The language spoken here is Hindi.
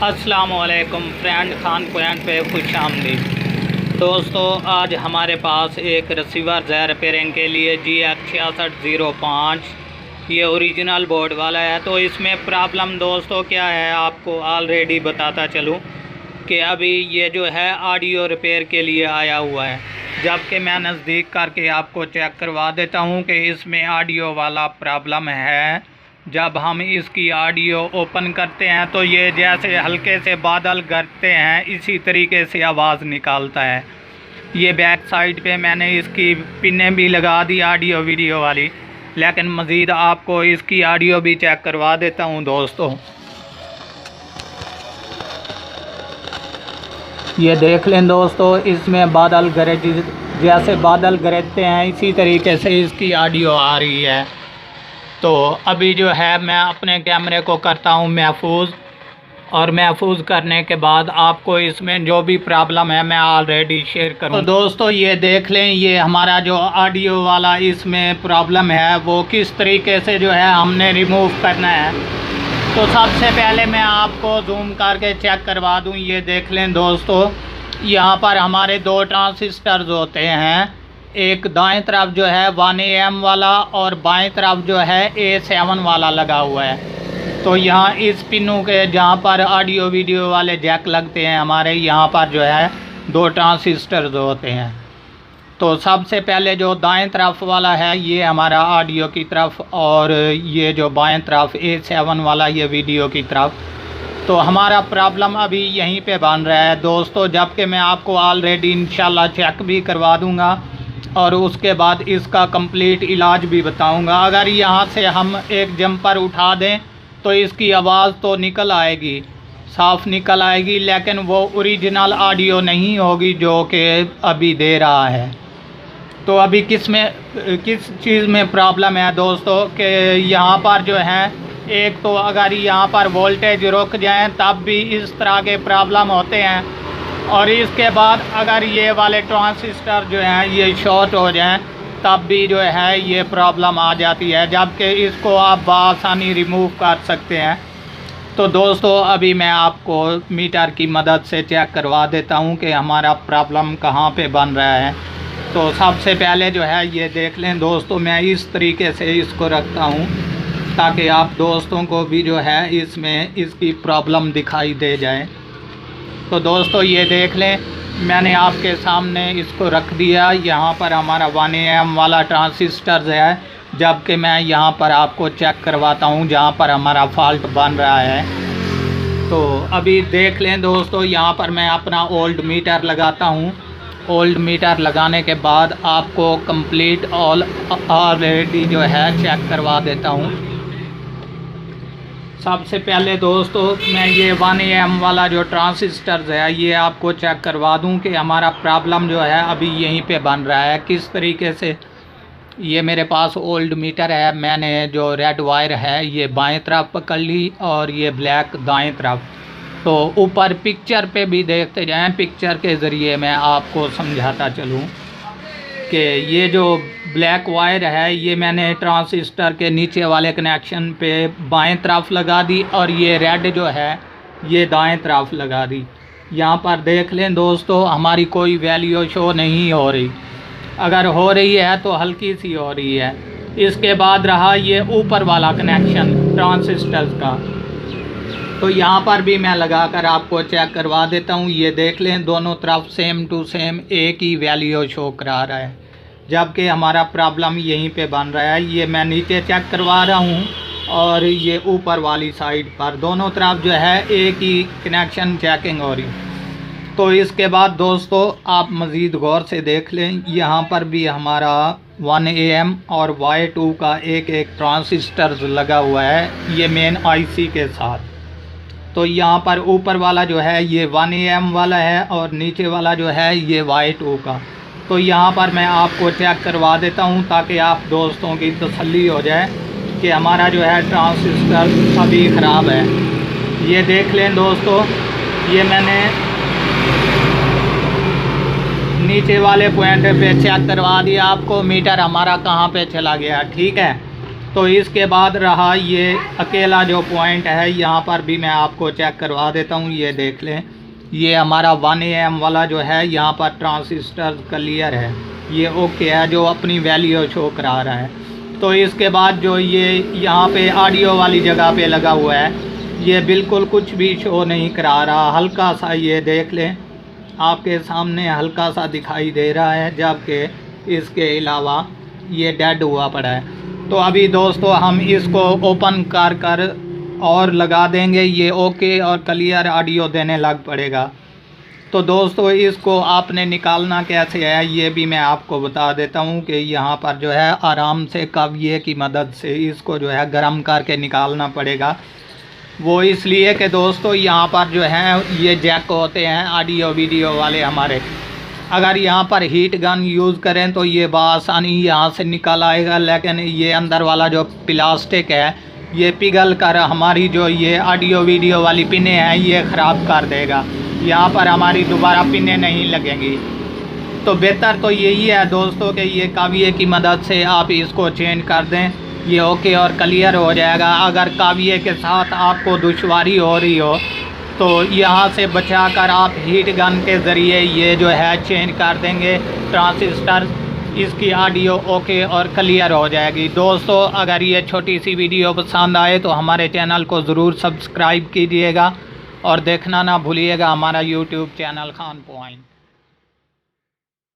अस्सलामुअलैकुम फ्रेंड, खान पॉइंट पे खुश आमदीद। दोस्तों, आज हमारे पास एक रिसीवर है रिपेयरिंग के लिए GX6605। ये ओरिजिनल बोर्ड वाला है। तो इसमें प्रॉब्लम दोस्तों क्या है, आपको ऑलरेडी बताता चलूँ कि अभी ये जो है ऑडियो रिपेयर के लिए आया हुआ है। जबकि मैं नज़दीक करके आपको चेक करवा देता हूँ कि इसमें ऑडियो वाला प्रॉब्लम है। जब हम इसकी ऑडियो ओपन करते हैं तो ये जैसे हल्के से बादल गरजते हैं इसी तरीके से आवाज़ निकालता है। ये बैक साइड पे मैंने इसकी पिनें भी लगा दी ऑडियो वीडियो वाली, लेकिन मज़ीद आपको इसकी ऑडियो भी चेक करवा देता हूँ दोस्तों। ये देख लें दोस्तों, इसमें बादल गरज जैसे बादल गरजते हैं इसी तरीके से इसकी ऑडियो आ रही है। तो अभी जो है मैं अपने कैमरे को करता हूँ महफूज, और महफूज करने के बाद आपको इसमें जो भी प्रॉब्लम है मैं ऑलरेडी शेयर करूँ। तो दोस्तों ये देख लें, ये हमारा जो ऑडियो वाला इसमें प्रॉब्लम है वो किस तरीके से जो है हमने रिमूव करना है। तो सबसे पहले मैं आपको जूम करके चेक करवा दूँ। ये देख लें दोस्तों, यहाँ पर हमारे दो ट्रांसिस्टर्स होते हैं। एक दाएं तरफ जो है 1AM वाला और बाएं तरफ जो है A7 वाला लगा हुआ है। तो यहाँ इस पिनों के जहाँ पर ऑडियो वीडियो वाले जैक लगते हैं हमारे, यहाँ पर जो है दो ट्रांसिस्टर्स होते हैं। तो सबसे पहले जो दाएं तरफ वाला है ये हमारा ऑडियो की तरफ, और ये जो बाएं तरफ A7 वाला ये वीडियो की तरफ। तो हमारा प्रॉब्लम अभी यहीं पे बन रहा है दोस्तों, जबकि मैं आपको ऑलरेडी इंशाल्लाह चेक भी करवा दूंगा और उसके बाद इसका कंप्लीट इलाज भी बताऊंगा। अगर यहाँ से हम एक जंपर उठा दें तो इसकी आवाज़ तो निकल आएगी, साफ़ निकल आएगी, लेकिन वो ओरिजिनल ऑडियो नहीं होगी जो कि अभी दे रहा है। तो अभी किस चीज़ में प्रॉब्लम है दोस्तों कि यहाँ पर जो है, एक तो अगर यहाँ पर वोल्टेज रुक जाए तब भी इस तरह के प्रॉब्लम होते हैं, और इसके बाद अगर ये वाले ट्रांसिस्टर जो हैं ये शॉर्ट हो जाएं तब भी जो है ये प्रॉब्लम आ जाती है, जबकि इसको आप बआसानी रिमूव कर सकते हैं। तो दोस्तों अभी मैं आपको मीटर की मदद से चेक करवा देता हूँ कि हमारा प्रॉब्लम कहाँ पे बन रहा है। तो सबसे पहले जो है ये देख लें दोस्तों, मैं इस तरीके से इसको रखता हूँ ताकि आप दोस्तों को भी जो है इसमें इसकी प्रॉब्लम दिखाई दे जाए। तो दोस्तों ये देख लें, मैंने आपके सामने इसको रख दिया। यहाँ पर हमारा 1AM वाला ट्रांसिस्टर है, जबकि मैं यहाँ पर आपको चेक करवाता हूँ जहाँ पर हमारा फॉल्ट बन रहा है। तो अभी देख लें दोस्तों, यहाँ पर मैं अपना ओल्ड मीटर लगाता हूँ। ओल्ड मीटर लगाने के बाद आपको कंप्लीट ऑलरेडी जो है चेक करवा देता हूँ। सबसे पहले दोस्तों मैं ये 1AM वाला जो ट्रांसिस्टर है ये आपको चेक करवा दूं कि हमारा प्रॉब्लम जो है अभी यहीं पे बन रहा है किस तरीके से। ये मेरे पास ओल्ड मीटर है, मैंने जो रेड वायर है ये बाएं तरफ पकड़ ली और ये ब्लैक दाएं तरफ। तो ऊपर पिक्चर पे भी देखते जाएं, पिक्चर के ज़रिए मैं आपको समझाता चलूँ कि ये जो ब्लैक वायर है ये मैंने ट्रांसिस्टर के नीचे वाले कनेक्शन पे बाएं तरफ लगा दी, और ये रेड जो है ये दाएं तरफ लगा दी। यहाँ पर देख लें दोस्तों, हमारी कोई वैल्यू शो नहीं हो रही, अगर हो रही है तो हल्की सी हो रही है। इसके बाद रहा ये ऊपर वाला कनेक्शन ट्रांसिस्टर का, तो यहाँ पर भी मैं लगाकर आपको चेक करवा देता हूँ। ये देख लें, दोनों तरफ सेम टू सेम एक ही वैल्यू शो करा रहा है, जबकि हमारा प्रॉब्लम यहीं पे बन रहा है। ये मैं नीचे चेक करवा रहा हूँ और ये ऊपर वाली साइड पर दोनों तरफ जो है एक ही कनेक्शन चेकिंग हो रही। तो इसके बाद दोस्तों आप मज़ीद गौर से देख लें, यहाँ पर भी हमारा 1AM और Y2 का एक ट्रांसिस्टर लगा हुआ है ये मेन IC के साथ। तो यहाँ पर ऊपर वाला जो है ये 1AM वाला है और नीचे वाला जो है ये Y2 का। तो यहाँ पर मैं आपको चेक करवा देता हूँ ताकि आप दोस्तों की तसल्ली हो जाए कि हमारा जो है ट्रांसिस्टर अभी ख़राब है। ये देख लें दोस्तों, ये मैंने नीचे वाले पॉइंट पे चेक करवा दिया आपको, मीटर हमारा कहाँ पे चला गया, ठीक है। तो इसके बाद रहा ये अकेला जो पॉइंट है, यहाँ पर भी मैं आपको चेक करवा देता हूँ। ये देख लें, ये हमारा 1 AM वाला जो है, यहाँ पर ट्रांजिस्टर क्लियर है, ये ओके है, जो अपनी वैल्यू शो करा रहा है। तो इसके बाद जो ये यहाँ पे ऑडियो वाली जगह पे लगा हुआ है, ये बिल्कुल कुछ भी शो नहीं करा रहा। हल्का सा ये देख लें, आपके सामने हल्का सा दिखाई दे रहा है, जबकि इसके अलावा ये डेड हुआ पड़ा है। तो अभी दोस्तों हम इसको ओपन कर और लगा देंगे, ये ओके और क्लियर ऑडियो देने लग पड़ेगा। तो दोस्तों इसको आपने निकालना कैसे है, ये भी मैं आपको बता देता हूँ कि यहाँ पर जो है आराम से कविये की मदद से इसको जो है गर्म करके निकालना पड़ेगा। वो इसलिए कि दोस्तों यहाँ पर जो है ये जैक होते हैं ऑडियो वीडियो वाले हमारे, अगर यहाँ पर हीट गन यूज़ करें तो ये बआसानी यहाँ से निकल आएगा, लेकिन ये अंदर वाला जो प्लास्टिक है ये पिघल कर हमारी जो ये ऑडियो वीडियो वाली पिनें हैं ये ख़राब कर देगा, यहाँ पर हमारी दोबारा पिनें नहीं लगेंगी। तो बेहतर तो यही है दोस्तों कि ये काविये की मदद से आप इसको चेंज कर दें, ये ओके और क्लियर हो जाएगा। अगर काविये के साथ आपको दुश्वारी हो रही हो तो यहाँ से बचाकर आप हीट गन के ज़रिए ये जो है चेंज कर देंगे ट्रांजिस्टर, इसकी ऑडियो ओके और क्लियर हो जाएगी। दोस्तों अगर ये छोटी सी वीडियो पसंद आए तो हमारे चैनल को ज़रूर सब्सक्राइब कीजिएगा और देखना ना भूलिएगा हमारा यूट्यूब चैनल खान पॉइंट।